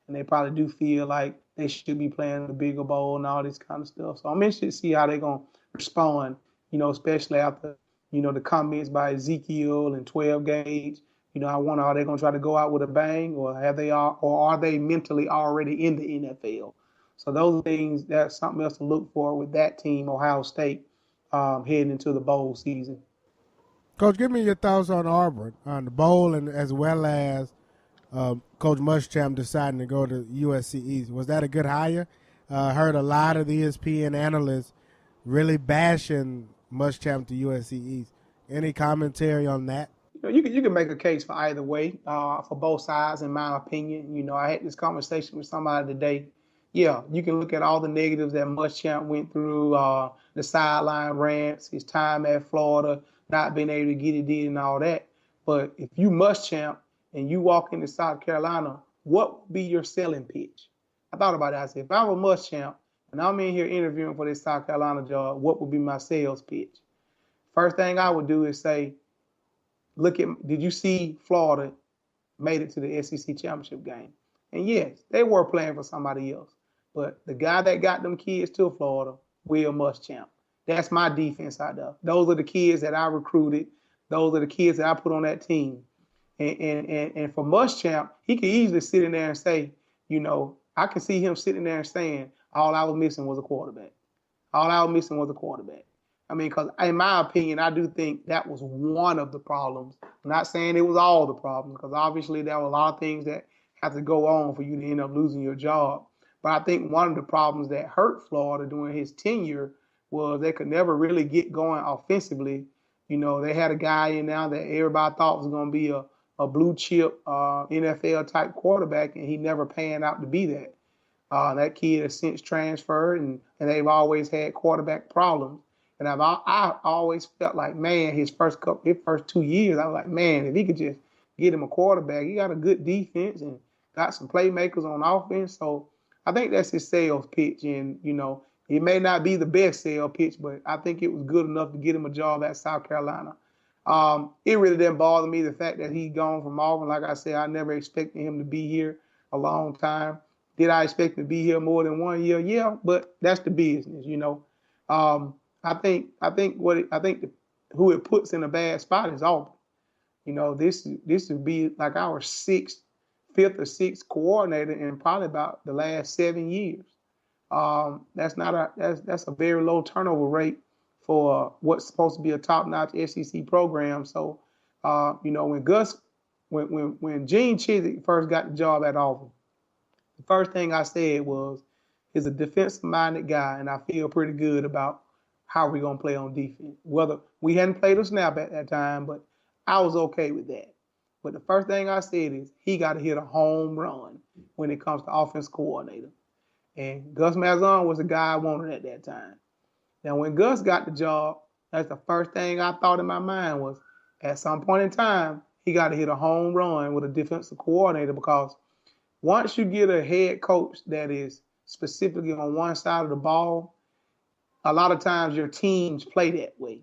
And they probably do feel like they should be playing the bigger bowl and all this kind of stuff. So I'm interested to see how they're going to respond, especially after, the comments by Ezekiel and 12 gauge. I wonder, are they going to try to go out with a bang or are they mentally already in the NFL? So those are things, that's something else to look for with that team, Ohio State, heading into the bowl season. Coach, give me your thoughts on Auburn, on the bowl, and as well as Coach Muschamp deciding to go to USC East. Was that a good hire? Heard a lot of the ESPN analysts really bashing Muschamp to USC East. Any commentary on that? You can make a case for either way, for both sides, in my opinion. I had this conversation with somebody today. Yeah, you can look at all the negatives that Muschamp went through, the sideline rants, his time at Florida, not being able to get it in and all that. But if you Muschamp and you walk into South Carolina, what would be your selling pitch? I thought about it. I said, if I were Muschamp and I'm in here interviewing for this South Carolina job, what would be my sales pitch? First thing I would do is say, did you see Florida made it to the SEC championship game? And yes, they were playing for somebody else. But the guy that got them kids to Florida, Will Muschamp. That's my defense out there. Those are the kids that I recruited. Those are the kids that I put on that team. And for Muschamp, he could easily sit in there and say, I can see him sitting there and saying, all I was missing was a quarterback. All I was missing was a quarterback. I mean, because in my opinion, I do think that was one of the problems. I'm not saying it was all the problems, because obviously there were a lot of things that have to go on for you to end up losing your job. But I think one of the problems that hurt Florida during his tenure was they could never really get going offensively. They had a guy in now that everybody thought was going to be a blue chip NFL type quarterback, and he never panned out to be that. That kid has since transferred, and they've always had quarterback problems. And I always felt like, man, his first 2 years, I was like, man, if he could just get him a quarterback, he got a good defense and got some playmakers on offense. So I think that's his sales pitch. And, it may not be the best sales pitch, but I think it was good enough to get him a job at South Carolina. It really didn't bother me, the fact that he's gone from Auburn. Like I said, I never expected him to be here a long time. Did I expect him to be here more than 1 year? Yeah, but that's the business, I think who it puts in a bad spot is Auburn. This would be like our fifth or sixth coordinator in probably about the last 7 years. That's a very low turnover rate for what's supposed to be a top-notch SEC program. So, when Gene Chizik first got the job at Auburn, the first thing I said was, he's a defensive-minded guy, and I feel pretty good about how we're going to play on defense. Whether we hadn't played a snap at that time, but I was okay with that. But the first thing I said is he got to hit a home run when it comes to offense coordinator. And Gus Malzahn was the guy I wanted at that time. Now, when Gus got the job, that's the first thing I thought in my mind was, at some point in time, he got to hit a home run with a defensive coordinator, because once you get a head coach that is specifically on one side of the ball, a lot of times your teams play that way.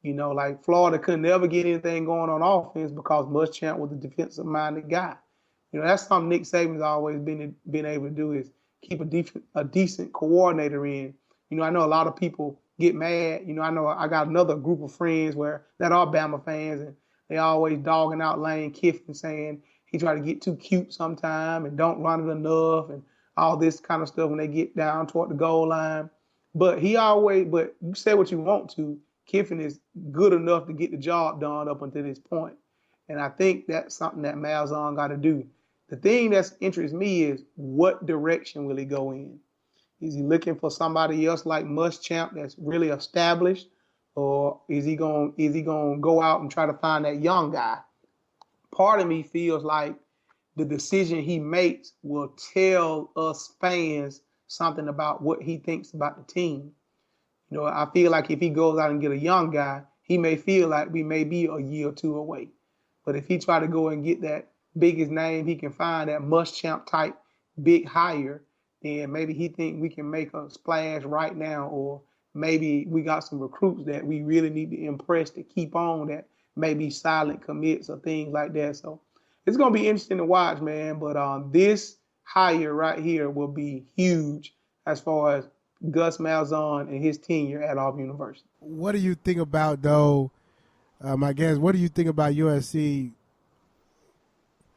Like Florida couldn't never get anything going on offense because Muschamp was a defensive-minded guy. That's something Nick Saban's always been able to do, is keep a decent coordinator in. I know a lot of people get mad. I know I got another group of friends that are Bama fans, and they always dogging out Lane Kiffin, saying he try to get too cute sometime and don't run it enough and all this kind of stuff when they get down toward the goal line. But you say what you want to, Kiffin is good enough to get the job done up until this point. And I think that's something that Malzahn got to do. The thing that interests me is, what direction will he go in? Is he looking for somebody else like Muschamp that's really established, or is he going to go out and try to find that young guy? Part of me feels like the decision he makes will tell us fans something about what he thinks about the team. I feel like if he goes out and get a young guy, he may feel like we may be a year or two away. But if he try to go and get that biggest name he can find, that Muschamp type big hire, then maybe he think we can make a splash right now, or maybe we got some recruits that we really need to impress to keep on, that maybe silent commits or things like that. So it's going to be interesting to watch, man. But this hire right here will be huge as far as Gus Malzahn and his tenure at Auburn University. What do you think about, though, what do you think about USC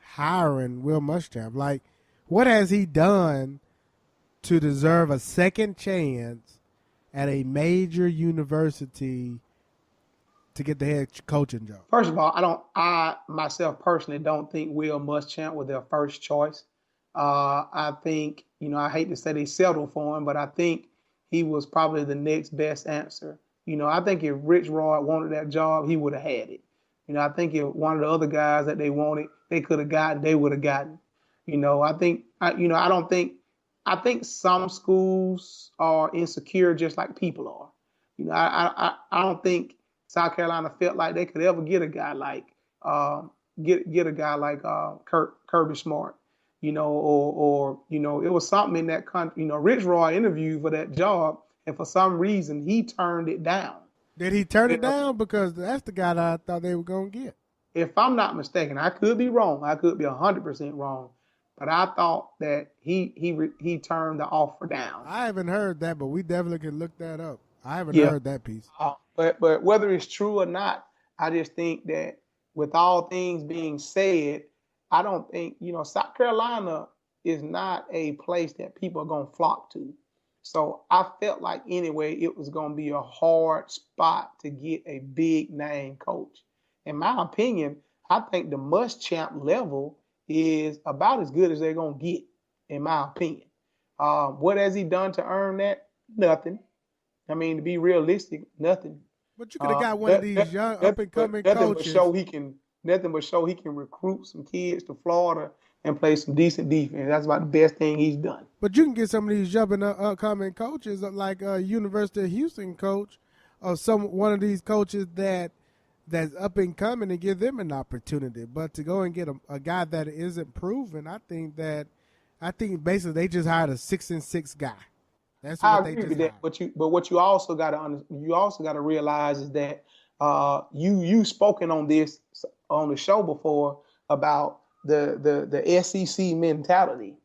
hiring Will Muschamp? Like, what has he done to deserve a second chance at a major university to get the head coaching job? First of all, I myself personally don't think Will Muschamp was their first choice. I think, I hate to say they settled for him, but I think he was probably the next best answer. I think if Rich Rod wanted that job, he would have had it. I think if one of the other guys that they wanted, they could have gotten, they would have gotten. I think some schools are insecure just like people are. I don't think South Carolina felt like they could ever get a guy like get a guy like Kirby Smart. It was something in that country. Rich Roy interviewed for that job, and for some reason he turned it down. Did he turn it down? Because that's the guy that I thought they were going to get. If I'm not mistaken, I could be wrong. I could be 100% wrong. But I thought that he turned the offer down. I haven't heard that, but we definitely can look that up. I haven't heard that piece. But whether it's true or not, I just think that with all things being said, I don't think, South Carolina is not a place that people are going to flock to. So I felt like anyway, it was going to be a hard spot to get a big name coach. In my opinion, I think the Muschamp level is about as good as they're going to get, in my opinion. What has he done to earn that? Nothing. I mean, to be realistic, nothing. But you could have got one of these young up-and-coming coaches. Nothing but show he can recruit some kids to Florida and play some decent defense. That's about the best thing he's done. But you can get some of these up-and-coming coaches, like a University of Houston coach, or one of these coaches that's up and coming, and give them an opportunity. But to go and get a guy that isn't proven, I think basically they just hired a 6-6 guy. That's what they just hired. But what you also got to realize is that you spoken on this on the show before about the SEC mentality.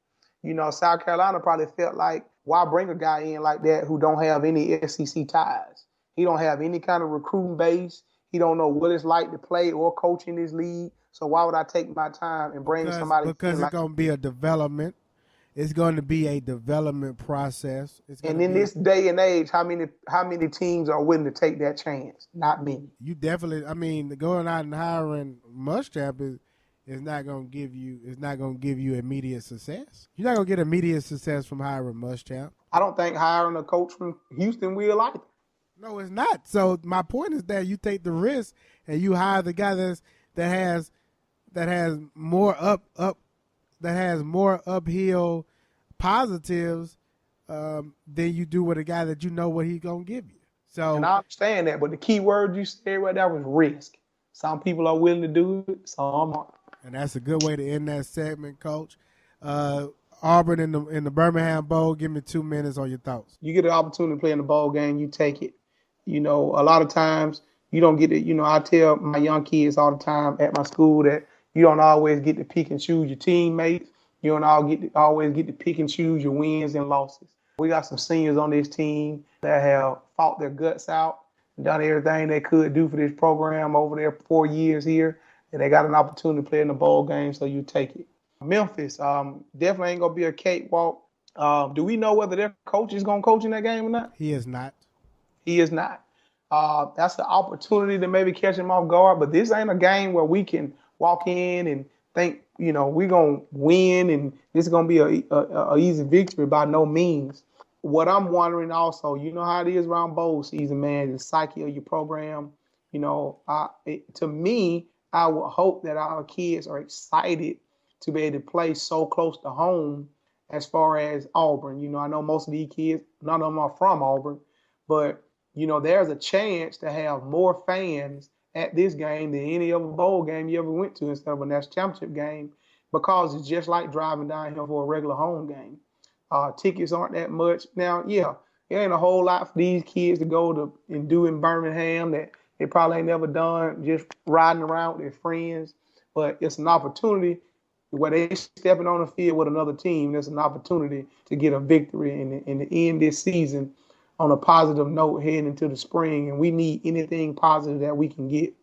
South Carolina probably felt like, why bring a guy in like that who don't have any SEC ties? He don't have any kind of recruiting base. He don't know what it's like to play or coach in this league. So why would I take my time and bring somebody? Because it's going to be a development. It's going to be a development process. And in this day and age, how many teams are willing to take that chance? Not many. You definitely. I mean, going out and hiring Muschamp is not going to give you immediate success. You're not going to get immediate success from hiring Muschamp. I don't think hiring a coach from Houston will either. No, it's not. So my point is that you take the risk and you hire the guy that has more uphill positives than you do with a guy that you know what he's gonna give you. So, and I understand that, but the key word you said right there was risk. Some people are willing to do it, some aren't. And that's a good way to end that segment, Coach. Auburn in the Birmingham Bowl. Give me 2 minutes on your thoughts. You get an opportunity to play in the bowl game, you take it. You know, a lot of times you don't get it. You know, I tell my young kids all the time at my school that you don't always get to pick and choose your teammates. You don't always get to pick and choose your wins and losses. We got some seniors on this team that have fought their guts out, done everything they could do for this program over their 4 years here, and they got an opportunity to play in the bowl game, so you take it. Memphis, definitely ain't going to be a cakewalk. Do we know whether their coach is going to coach in that game or not? He is not. He is not. That's an opportunity to maybe catch him off guard, but this ain't a game where we can walk in and think, you know, we're going to win and this is going to be a easy victory by no means. What I'm wondering also, you know how it is around bowl season, man, the psyche of your program. You know, to me, I would hope that our kids are excited to be able to play so close to home as far as Auburn. You know, I know most of these kids, none of them are from Auburn, but you know, there's a chance to have more fans at this game than any other bowl game you ever went to instead of a national championship game, because it's just like driving down here for a regular home game. Tickets aren't that much. Now, yeah, it ain't a whole lot for these kids to go to and do in Birmingham that they probably ain't never done, just riding around with their friends. But it's an opportunity where they stepping on the field with another team. There's an opportunity to get a victory and to end this season on a positive note heading into the spring, and we need anything positive that we can get.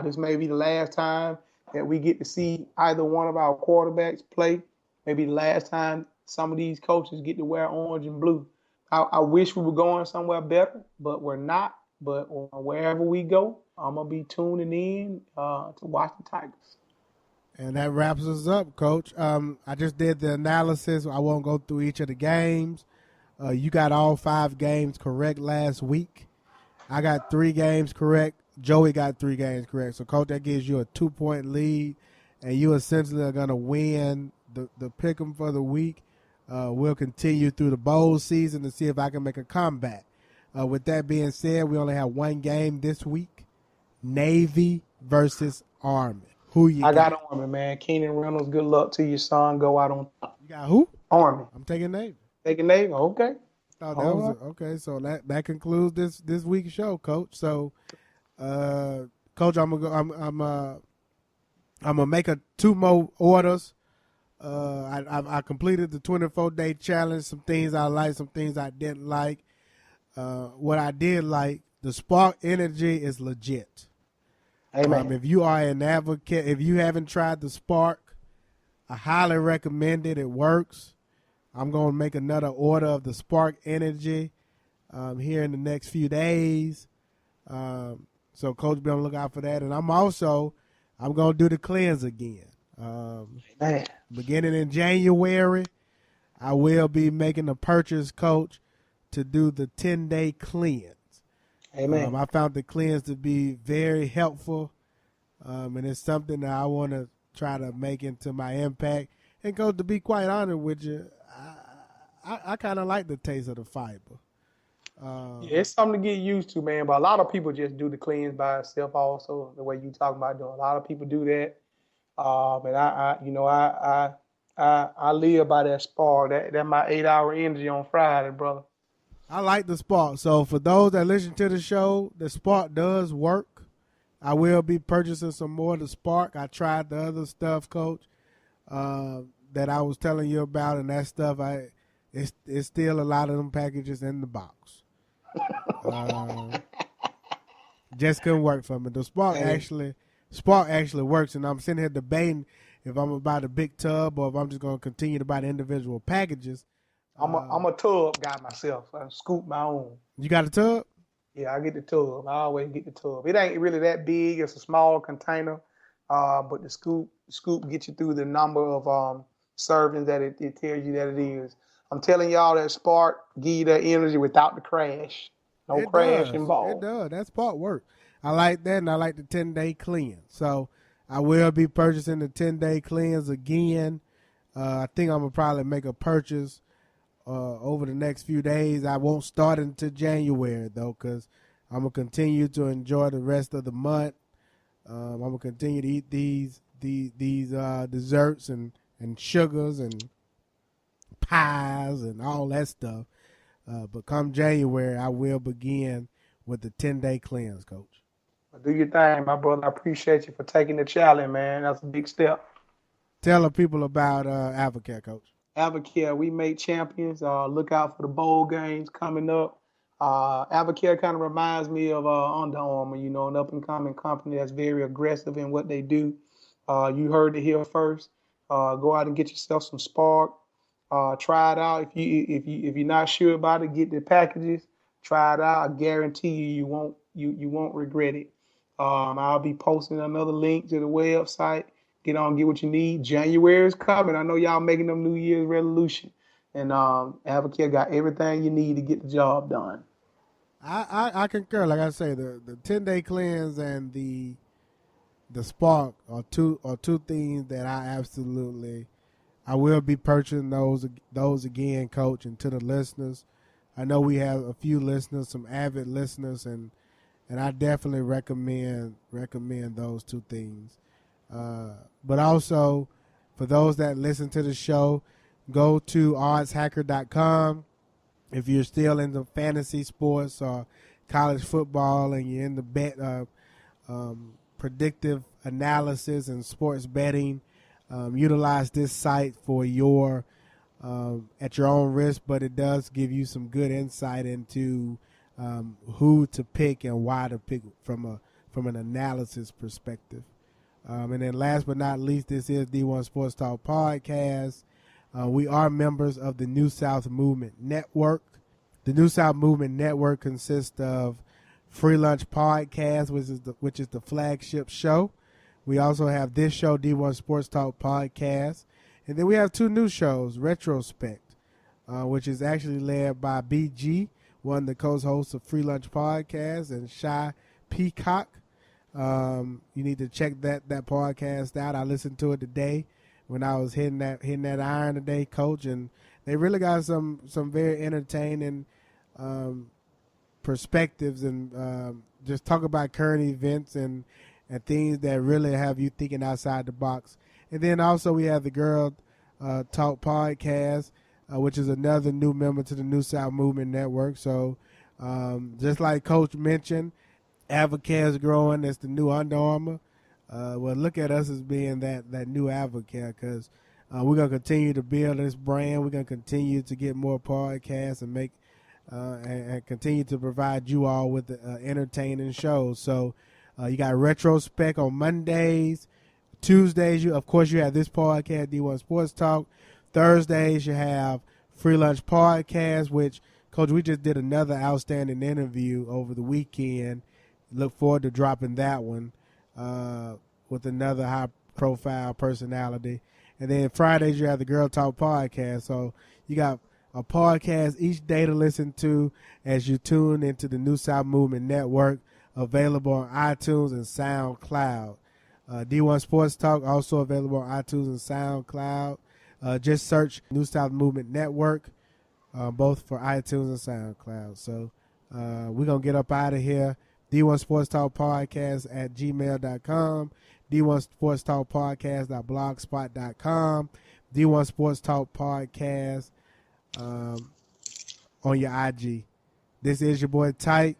This may be the last time that we get to see either one of our quarterbacks play. Maybe the last time some of these coaches get to wear orange and blue. I wish we were going somewhere better, but we're not. But wherever we go, I'm going to be tuning in to watch the Tigers. And that wraps us up, Coach. I just did the analysis. I won't go through each of the games. You got all 5 games correct last week. I got 3 games correct. Joey got 3 games correct. So, Coach, that gives you a 2-point lead, and you essentially are going to win the pick'em for the week. We'll continue through the bowl season to see if I can make a comeback. With that being said, we only have 1 game this week, Navy versus Army. Who you got? I got Army, man. Keenan Reynolds, good luck to your son. Go out on top. You got who? Army. I'm taking Navy. Taking Navy? Okay. Oh, that was okay. So that concludes this week's show, Coach. So, Coach, I'm gonna make 2 more orders. I completed the 24-day challenge. Some things I liked, some things I didn't like. What I did like, the Spark Energy is legit. Amen. If you are an advocate, if you haven't tried the Spark, I highly recommend it. It works. I'm going to make another order of the Spark Energy here in the next few days. So, Coach, be on the lookout for that. And I'm going to do the cleanse again. Beginning in January, I will be making a purchase, Coach, to do the 10-day cleanse. Amen. I found the cleanse to be very helpful, and it's something that I want to try to make into my impact. And, Coach, to be quite honest with you, I kind of like the taste of the fiber. Yeah, it's something to get used to, man. But a lot of people just do the cleanse by itself also, the way you talking about doing. A lot of people do that. And I live by that Spark. That's my 8-hour energy on Friday, brother. I like the Spark. So for those that listen to the show, the Spark does work. I will be purchasing some more of the Spark. I tried the other stuff, Coach, that I was telling you about, and that stuff, it's still a lot of them packages in the box. Just couldn't work for me. The Spark actually works, and I'm sitting here debating if I'm about a big tub or if I'm just going to continue to buy the individual packages. I'm a tub guy myself. I scoop my own. You got a tub? Yeah, I get the tub. I always get the tub. It ain't really that big. It's a small container, but the scoop gets you through the number of servings that it tells you that it is. I'm telling y'all that Spark give you that energy without the crash. No crash involved. It does. That's part work. I like that, and I like the 10-day cleanse. So I will be purchasing the 10-day cleanse again. I think I'm going to probably make a purchase over the next few days. I won't start until January, though, because I'm going to continue to enjoy the rest of the month. I'm going to continue to eat these desserts and sugars and pies and all that stuff. But come January, I will begin with the 10-day cleanse, Coach. Do your thing, my brother. I appreciate you for taking the challenge, man. That's a big step. Tell the people about Advocare, Coach. Advocare, we make champions. Look out for the bowl games coming up. Advocare kind of reminds me of Under Armour, an up-and-coming company that's very aggressive in what they do. You heard it here first. Go out and get yourself some Spark. Try it out. If you're not sure about it, get the packages. Try it out. I guarantee you won't regret it. I'll be posting another link to the website. Get what you need. January is coming. I know y'all making them New Year's resolution, and Advocare got everything you need to get the job done. I concur. Like I say, the 10-day cleanse and the Spark are two things that I will be purchasing those again, Coach. And to the listeners, I know we have a few listeners, some avid listeners, and I definitely recommend those two things. But also, for those that listen to the show, go to oddshacker.com. If you're still into fantasy sports or college football and you're in the bet predictive analysis and sports betting, utilize this site for your at your own risk, but it does give you some good insight into who to pick and why to pick from an analysis perspective. And then last but not least, this is D1 Sports Talk Podcast. We are members of the New South Movement Network. The New South Movement Network consists of Free Lunch Podcast, which is the flagship show. We also have this show, D1 Sports Talk Podcast. And then we have two new shows, Retrospect, which is actually led by BG, one of the co-hosts of Free Lunch Podcast, and Shy Peacock. You need to check that podcast out. I listened to it today when I was hitting that iron today, Coach, and they really got some very entertaining perspectives and just talk about current events and things that really have you thinking outside the box. And then also we have the Girl Talk Podcast, which is another new member to the New South Movement Network. So just like Coach mentioned, Advocare is growing. It's the new Under Armour. Well, look at us as being that new Advocare, because we're going to continue to build this brand. We're going to continue to get more podcasts and make and continue to provide you all with entertaining shows. So you got Retrospect on Mondays. Tuesdays, you have this podcast, D1 Sports Talk. Thursdays, you have Free Lunch Podcast, which, Coach, we just did another outstanding interview over the weekend. Look forward to dropping that one with another high-profile personality. And then Fridays, you have the Girl Talk Podcast. So you got a podcast each day to listen to as you tune into the New South Movement Network, available on iTunes and SoundCloud. D1 Sports Talk, also available on iTunes and SoundCloud. Just search New South Movement Network, both for iTunes and SoundCloud. So we're going to get up out of here. D1 Sports Talk Podcast at gmail.com, D1 Sports Talk Podcast.blogspot.com, D1 Sports Talk Podcast on your IG. This is your boy Tyke.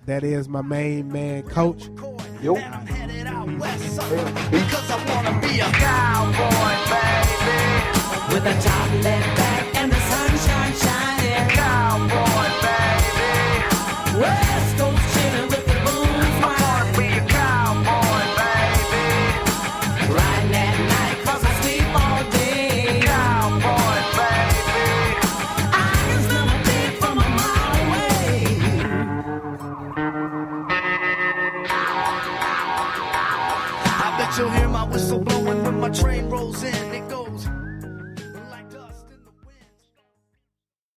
That is my main man, Coach. Yo. And I'm headed out west, because I want to be a cowboy.